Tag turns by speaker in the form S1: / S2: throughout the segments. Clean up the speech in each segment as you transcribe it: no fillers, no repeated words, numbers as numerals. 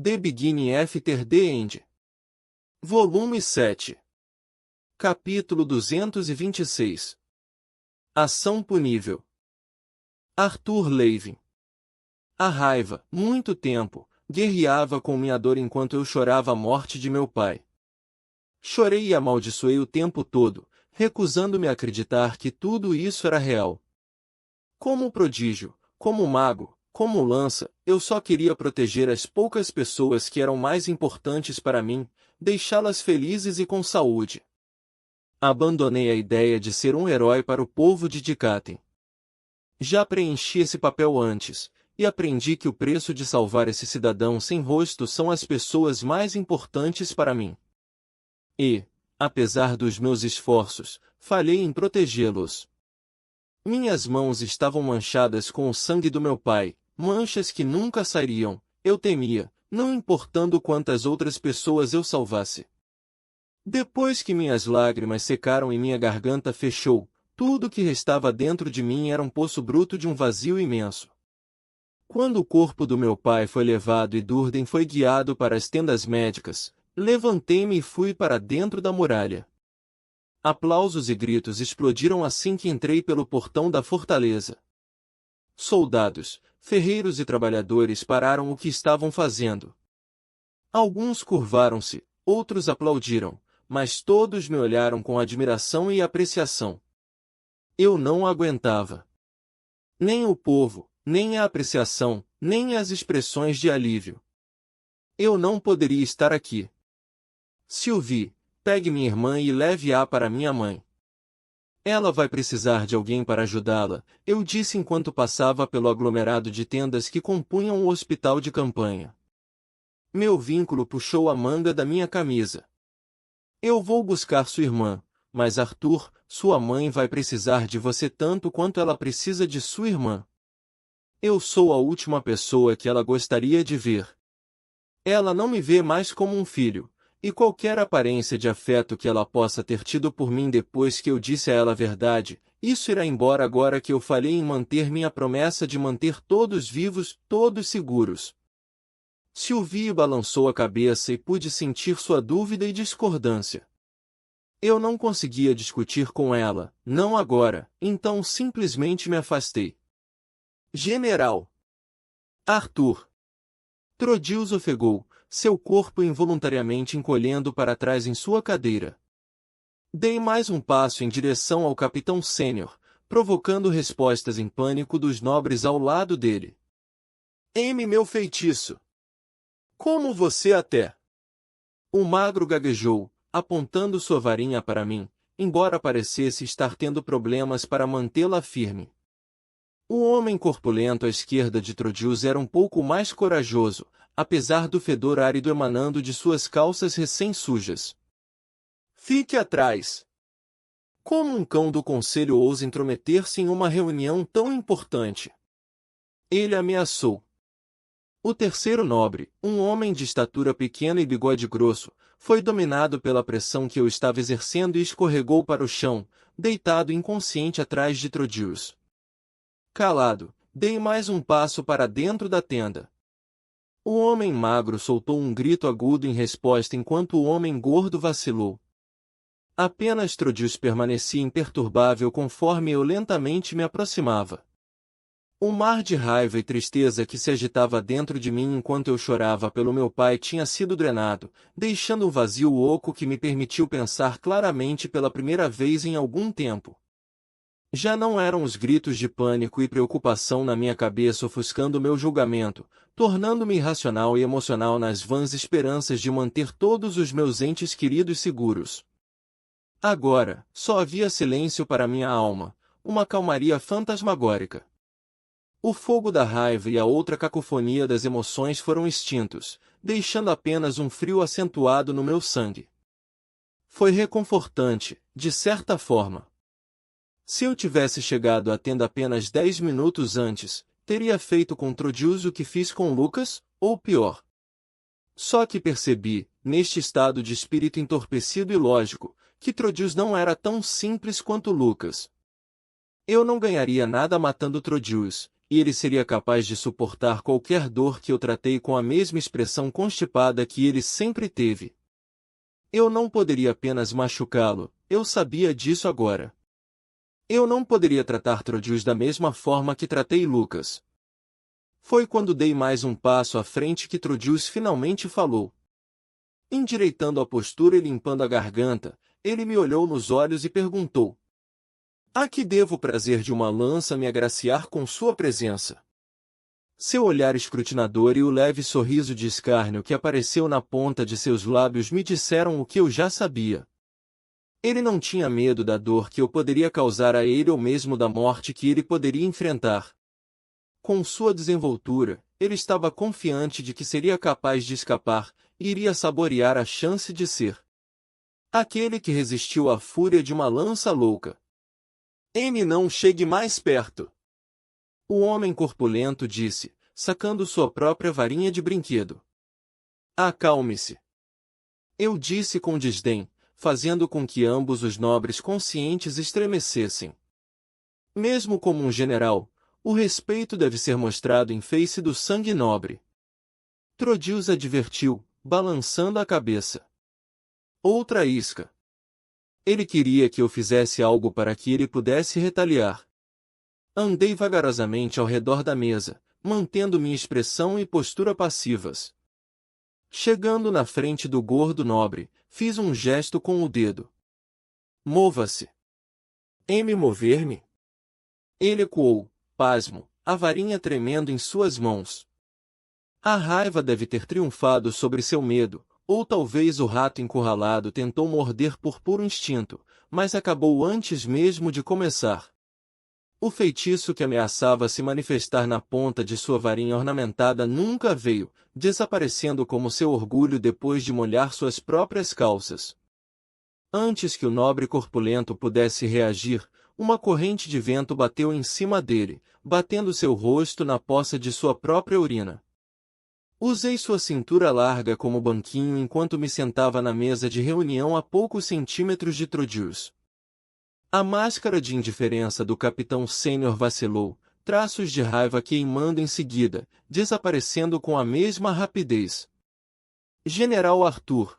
S1: The Beginning After the End. Volume 7. Capítulo 226. Ação punível. Arthur Levin. A raiva, muito tempo, guerreava com minha dor enquanto eu chorava a morte de meu pai. Chorei e amaldiçoei o tempo todo, recusando-me a acreditar que tudo isso era real. Como prodígio, como mago, como lança, eu só queria proteger as poucas pessoas que eram mais importantes para mim, deixá-las felizes e com saúde. Abandonei a ideia de ser um herói para o povo de Dikaten. Já preenchi esse papel antes, e aprendi que o preço de salvar esse cidadão sem rosto são as pessoas mais importantes para mim. E, apesar dos meus esforços, falhei em protegê-los. Minhas mãos estavam manchadas com o sangue do meu pai, manchas que nunca sairiam, eu temia, não importando quantas outras pessoas eu salvasse. Depois que minhas lágrimas secaram e minha garganta fechou, tudo que restava dentro de mim era um poço bruto de um vazio imenso. Quando o corpo do meu pai foi levado e Durden foi guiado para as tendas médicas, levantei-me e fui para dentro da muralha. Aplausos e gritos explodiram assim que entrei pelo portão da fortaleza. Soldados, ferreiros e trabalhadores pararam o que estavam fazendo. Alguns curvaram-se, outros aplaudiram, mas todos me olharam com admiração e apreciação. Eu não aguentava. Nem o povo, nem a apreciação, nem as expressões de alívio. Eu não poderia estar aqui. Sylvie, pegue minha irmã e leve-a para minha mãe. Ela vai precisar de alguém para ajudá-la, eu disse enquanto passava pelo aglomerado de tendas que compunham o hospital de campanha. Meu vínculo puxou a manga da minha camisa. Eu vou buscar sua irmã, mas Arthur, sua mãe vai precisar de você tanto quanto ela precisa de sua irmã. Eu sou a última pessoa que ela gostaria de ver. Ela não me vê mais como um filho, e qualquer aparência de afeto que ela possa ter tido por mim depois que eu disse a ela a verdade, isso irá embora agora que eu falhei em manter minha promessa de manter todos vivos, todos seguros. Sylvie balançou a cabeça e pude sentir sua dúvida e discordância. Eu não conseguia discutir com ela, não agora, então simplesmente me afastei. General Arthur. Trodius ofegou, seu corpo involuntariamente encolhendo para trás em sua cadeira. Dei mais um passo em direção ao capitão sênior, provocando respostas em pânico dos nobres ao lado dele. Ame meu feitiço. Como você até? O magro gaguejou, apontando sua varinha para mim, embora parecesse estar tendo problemas para mantê-la firme. O homem corpulento à esquerda de Trodius era um pouco mais corajoso, apesar do fedor árido emanando de suas calças recém-sujas. Fique atrás! Como um cão do conselho ousa intrometer-se em uma reunião tão importante? Ele ameaçou. O terceiro nobre, um homem de estatura pequena e bigode grosso, foi dominado pela pressão que eu estava exercendo e escorregou para o chão, deitado inconsciente atrás de Trodius. Calado, dei mais um passo para dentro da tenda. O homem magro soltou um grito agudo em resposta enquanto o homem gordo vacilou. Apenas Trodius permanecia imperturbável conforme eu lentamente me aproximava. O mar de raiva e tristeza que se agitava dentro de mim enquanto eu chorava pelo meu pai tinha sido drenado, deixando um vazio oco que me permitiu pensar claramente pela primeira vez em algum tempo. Já não eram os gritos de pânico e preocupação na minha cabeça ofuscando meu julgamento, tornando-me irracional e emocional nas vãs esperanças de manter todos os meus entes queridos seguros. Agora, só havia silêncio para minha alma, uma calmaria fantasmagórica. O fogo da raiva e a outra cacofonia das emoções foram extintos, deixando apenas um frio acentuado no meu sangue. Foi reconfortante, de certa forma. Se eu tivesse chegado à tenda apenas 10 minutos antes, teria feito com Trodius o que fiz com Lucas, ou pior. Só que percebi, neste estado de espírito entorpecido e lógico, que Trodius não era tão simples quanto Lucas. Eu não ganharia nada matando Trodius, e ele seria capaz de suportar qualquer dor que eu tratei com a mesma expressão constipada que ele sempre teve. Eu não poderia apenas machucá-lo, eu sabia disso agora. Eu não poderia tratar Trodius da mesma forma que tratei Lucas. Foi quando dei mais um passo à frente que Trodius finalmente falou. Endireitando a postura e limpando a garganta, ele me olhou nos olhos e perguntou: a que devo o prazer de uma lança me agraciar com sua presença? Seu olhar escrutinador e o leve sorriso de escárnio que apareceu na ponta de seus lábios me disseram o que eu já sabia. Ele não tinha medo da dor que eu poderia causar a ele ou mesmo da morte que ele poderia enfrentar. Com sua desenvoltura, ele estava confiante de que seria capaz de escapar e iria saborear a chance de ser aquele que resistiu à fúria de uma lança louca. Amy, não chegue mais perto. O homem corpulento disse, sacando sua própria varinha de brinquedo. Acalme-se. Eu disse com desdém, fazendo com que ambos os nobres conscientes estremecessem. Mesmo como um general, o respeito deve ser mostrado em face do sangue nobre. Trodius advertiu, balançando a cabeça. Outra isca. Ele queria que eu fizesse algo para que ele pudesse retaliar. Andei vagarosamente ao redor da mesa, mantendo minha expressão e postura passivas. Chegando na frente do gordo nobre, fiz um gesto com o dedo. Mova-se. Em mover-me? Ele ecoou, pasmo, a varinha tremendo em suas mãos. A raiva deve ter triunfado sobre seu medo, ou talvez o rato encurralado tentou morder por puro instinto, mas acabou antes mesmo de começar. O feitiço que ameaçava se manifestar na ponta de sua varinha ornamentada nunca veio, desaparecendo como seu orgulho depois de molhar suas próprias calças. Antes que o nobre corpulento pudesse reagir, uma corrente de vento bateu em cima dele, batendo seu rosto na poça de sua própria urina. Usei sua cintura larga como banquinho enquanto me sentava na mesa de reunião a poucos centímetros de Trodius. A máscara de indiferença do capitão sênior vacilou, traços de raiva queimando em seguida, desaparecendo com a mesma rapidez. General Arthur,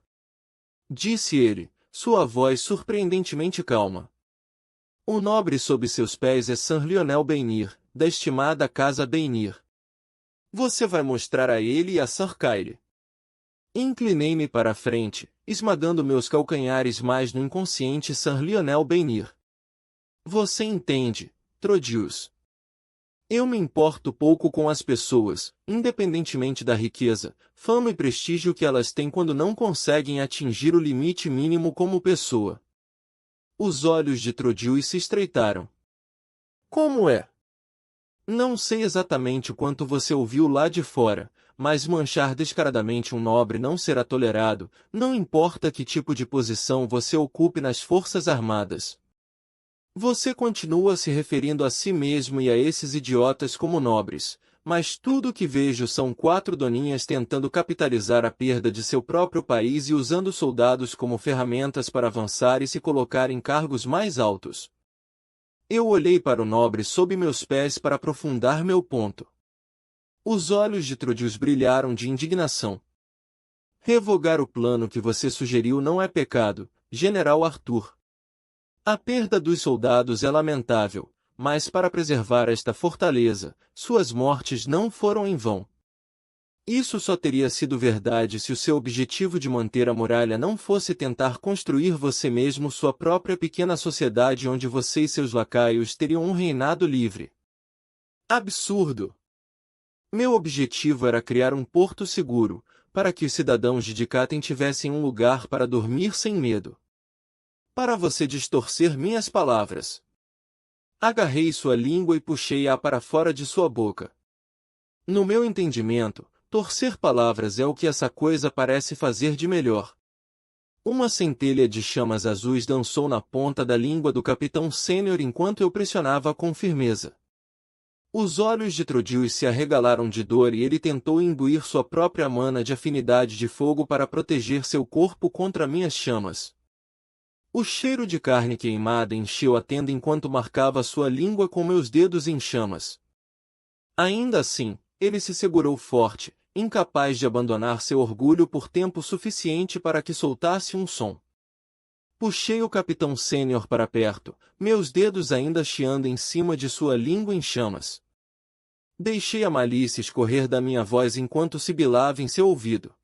S1: disse ele, sua voz surpreendentemente calma. O nobre sob seus pés é Sir Lionel Bainir, da estimada casa Bainir. Você vai mostrar a ele e a Sir Kyle. Inclinei-me para a frente, esmagando meus calcanhares mais no inconsciente Sir Lionel Bainir. Você entende, Trodius. Eu me importo pouco com as pessoas, independentemente da riqueza, fama e prestígio que elas têm quando não conseguem atingir o limite mínimo como pessoa. Os olhos de Trodius se estreitaram. Como é? Não sei exatamente o quanto você ouviu lá de fora, mas manchar descaradamente um nobre não será tolerado, não importa que tipo de posição você ocupe nas Forças Armadas. Você continua se referindo a si mesmo e a esses idiotas como nobres, mas tudo o que vejo são 4 doninhas tentando capitalizar a perda de seu próprio país e usando soldados como ferramentas para avançar e se colocar em cargos mais altos. Eu olhei para o nobre sob meus pés para aprofundar meu ponto. Os olhos de Trodius brilharam de indignação. Revogar o plano que você sugeriu não é pecado, General Arthur. A perda dos soldados é lamentável, mas para preservar esta fortaleza, suas mortes não foram em vão. Isso só teria sido verdade se o seu objetivo de manter a muralha não fosse tentar construir você mesmo sua própria pequena sociedade onde você e seus lacaios teriam um reinado livre. Absurdo! Meu objetivo era criar um porto seguro, para que os cidadãos de Dikaten tivessem um lugar para dormir sem medo. Para você distorcer minhas palavras. Agarrei sua língua e puxei-a para fora de sua boca. No meu entendimento, torcer palavras é o que essa coisa parece fazer de melhor. Uma centelha de chamas azuis dançou na ponta da língua do capitão sênior enquanto eu pressionava com firmeza. Os olhos de Trodius se arregalaram de dor e ele tentou imbuir sua própria mana de afinidade de fogo para proteger seu corpo contra minhas chamas. O cheiro de carne queimada encheu a tenda enquanto marcava sua língua com meus dedos em chamas. Ainda assim, ele se segurou forte, incapaz de abandonar seu orgulho por tempo suficiente para que soltasse um som. Puxei o capitão sênior para perto, meus dedos ainda chiando em cima de sua língua em chamas. Deixei a malícia escorrer da minha voz enquanto sibilava em seu ouvido.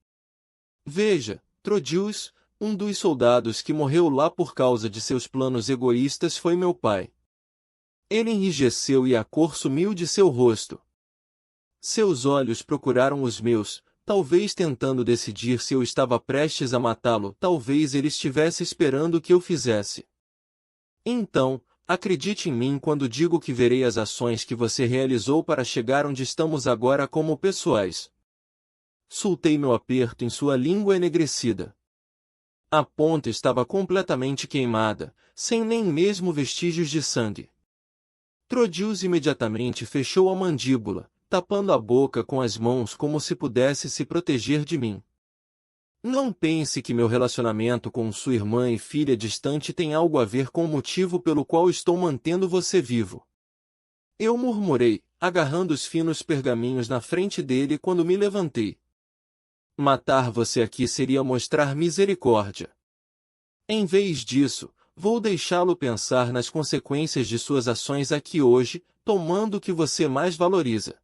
S1: Veja, Trodius, um dos soldados que morreu lá por causa de seus planos egoístas foi meu pai. Ele enrijeceu e a cor sumiu de seu rosto. Seus olhos procuraram os meus, talvez tentando decidir se eu estava prestes a matá-lo, talvez ele estivesse esperando que eu fizesse. Então, acredite em mim quando digo que verei as ações que você realizou para chegar onde estamos agora como pessoais. Soltei meu aperto em sua língua enegrecida. A ponta estava completamente queimada, sem nem mesmo vestígios de sangue. Trodius imediatamente fechou a mandíbula, tapando a boca com as mãos como se pudesse se proteger de mim. Não pense que meu relacionamento com sua irmã e filha distante tem algo a ver com o motivo pelo qual estou mantendo você vivo. Eu murmurei, agarrando os finos pergaminhos na frente dele quando me levantei. Matar você aqui seria mostrar misericórdia. Em vez disso, vou deixá-lo pensar nas consequências de suas ações aqui hoje, tomando o que você mais valoriza.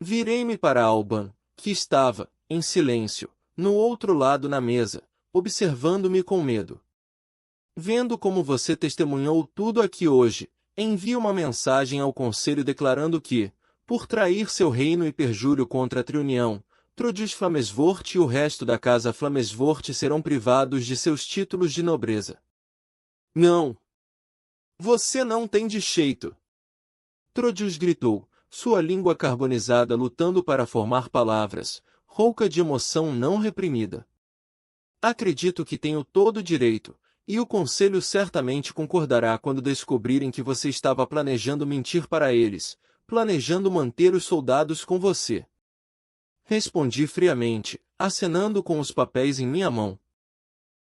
S1: Virei-me para Alban, que estava, em silêncio, no outro lado na mesa, observando-me com medo. Vendo como você testemunhou tudo aqui hoje, envie uma mensagem ao conselho declarando que, por trair seu reino e perjúrio contra a Triunião, Trodius Flamesvort e o resto da casa Flamesvort serão privados de seus títulos de nobreza. Não! Você não tem jeito! Trodius gritou, sua língua carbonizada lutando para formar palavras, rouca de emoção não reprimida. Acredito que tenho todo o direito, e o conselho certamente concordará quando descobrirem que você estava planejando mentir para eles, planejando manter os soldados com você. Respondi friamente, acenando com os papéis em minha mão.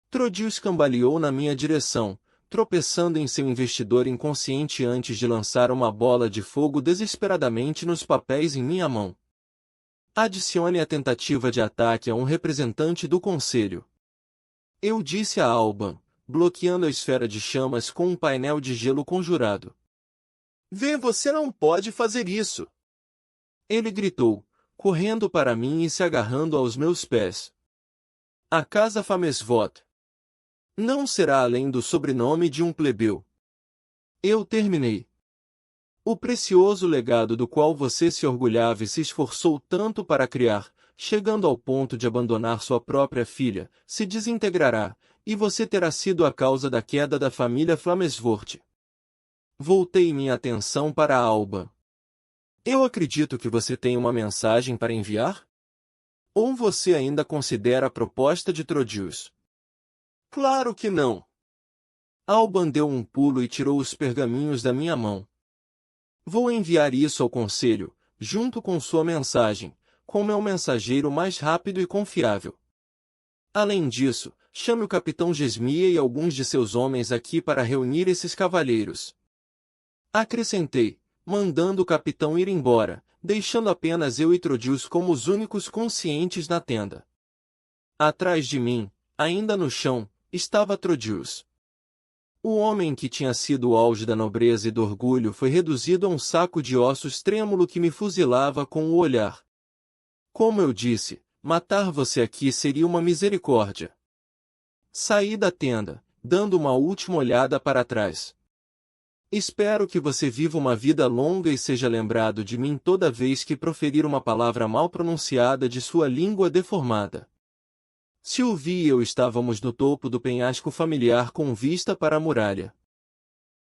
S1: Trodius cambaleou na minha direção, tropeçando em seu investidor inconsciente antes de lançar uma bola de fogo desesperadamente nos papéis em minha mão. Adicione a tentativa de ataque a um representante do conselho. Eu disse a Alban, bloqueando a esfera de chamas com um painel de gelo conjurado. Você não pode fazer isso! Ele gritou, correndo para mim e se agarrando aos meus pés. A casa Flamesvort não será além do sobrenome de um plebeu. Eu terminei. O precioso legado do qual você se orgulhava e se esforçou tanto para criar, chegando ao ponto de abandonar sua própria filha, se desintegrará, e você terá sido a causa da queda da família Flamesvort. Voltei minha atenção para Alban. Eu acredito que você tem uma mensagem para enviar? Ou você ainda considera a proposta de Trodius? Claro que não! Alban deu um pulo e tirou os pergaminhos da minha mão. Vou enviar isso ao conselho, junto com sua mensagem, como é o mensageiro mais rápido e confiável. Além disso, chame o capitão Gesmia e alguns de seus homens aqui para reunir esses cavalheiros. Acrescentei, mandando o capitão ir embora, deixando apenas eu e Trodius como os únicos conscientes na tenda. Atrás de mim, ainda no chão, estava Trodius. O homem que tinha sido o auge da nobreza e do orgulho foi reduzido a um saco de ossos trêmulo que me fuzilava com o olhar. Como eu disse, matar você aqui seria uma misericórdia. Saí da tenda, dando uma última olhada para trás. Espero que você viva uma vida longa e seja lembrado de mim toda vez que proferir uma palavra mal pronunciada de sua língua deformada. Sylvie e eu estávamos no topo do penhasco familiar com vista para a muralha.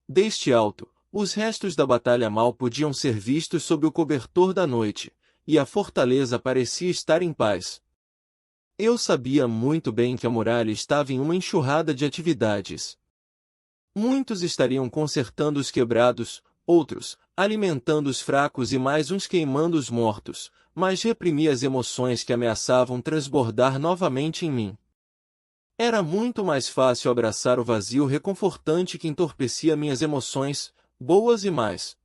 S1: Deste alto, os restos da batalha mal podiam ser vistos sob o cobertor da noite, e a fortaleza parecia estar em paz. Eu sabia muito bem que a muralha estava em uma enxurrada de atividades. Muitos estariam consertando os quebrados, outros, alimentando os fracos e mais uns queimando os mortos, mas reprimi as emoções que ameaçavam transbordar novamente em mim. Era muito mais fácil abraçar o vazio reconfortante que entorpecia minhas emoções, boas e más.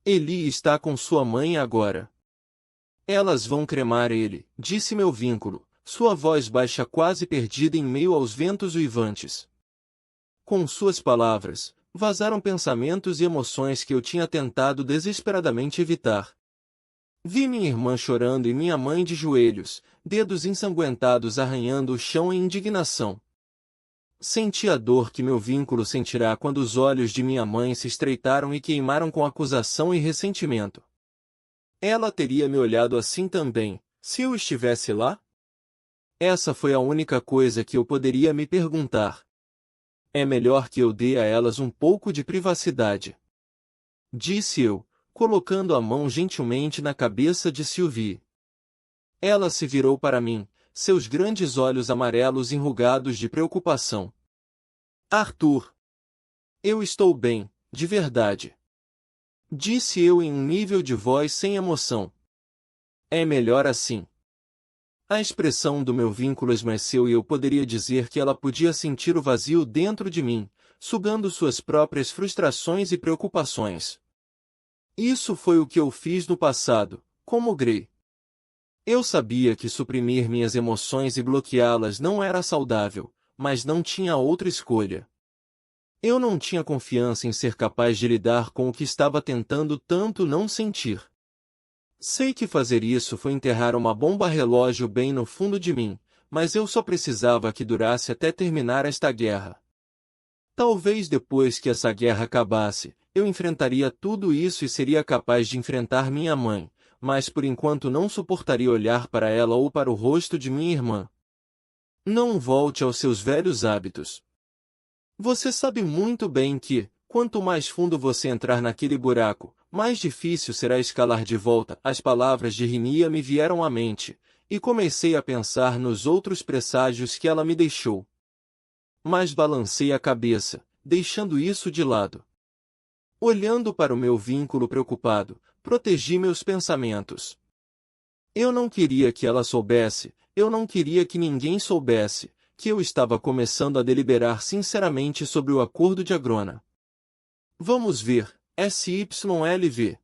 S1: Eli está com sua mãe agora. Elas vão cremar ele, disse meu vínculo, sua voz baixa quase perdida em meio aos ventos uivantes. Com suas palavras, vazaram pensamentos e emoções que eu tinha tentado desesperadamente evitar. Vi minha irmã chorando e minha mãe de joelhos, dedos ensanguentados arranhando o chão em indignação. Senti a dor que meu vínculo sentirá quando os olhos de minha mãe se estreitaram e queimaram com acusação e ressentimento. Ela teria me olhado assim também, se eu estivesse lá? Essa foi a única coisa que eu poderia me perguntar. É melhor que eu dê a elas um pouco de privacidade. Disse eu, colocando a mão gentilmente na cabeça de Sylvie. Ela se virou para mim, seus grandes olhos amarelos enrugados de preocupação. Arthur! Eu estou bem, de verdade. Disse eu em um nível de voz sem emoção. É melhor assim. A expressão do meu vínculo esmaeceu e eu poderia dizer que ela podia sentir o vazio dentro de mim, sugando suas próprias frustrações e preocupações. Isso foi o que eu fiz no passado, como Grey. Eu sabia que suprimir minhas emoções e bloqueá-las não era saudável, mas não tinha outra escolha. Eu não tinha confiança em ser capaz de lidar com o que estava tentando tanto não sentir. Sei que fazer isso foi enterrar uma bomba relógio bem no fundo de mim, mas eu só precisava que durasse até terminar esta guerra. Talvez depois que essa guerra acabasse, eu enfrentaria tudo isso e seria capaz de enfrentar minha mãe, mas por enquanto não suportaria olhar para ela ou para o rosto de minha irmã. Não volte aos seus velhos hábitos. Você sabe muito bem que, quanto mais fundo você entrar naquele buraco, mais difícil será escalar de volta. As palavras de Rinia me vieram à mente, e comecei a pensar nos outros presságios que ela me deixou. Mas balancei a cabeça, deixando isso de lado. Olhando para o meu vínculo preocupado, protegi meus pensamentos. Eu não queria que ela soubesse, eu não queria que ninguém soubesse, que eu estava começando a deliberar sinceramente sobre o acordo de Agrona. Vamos ver, SYLV.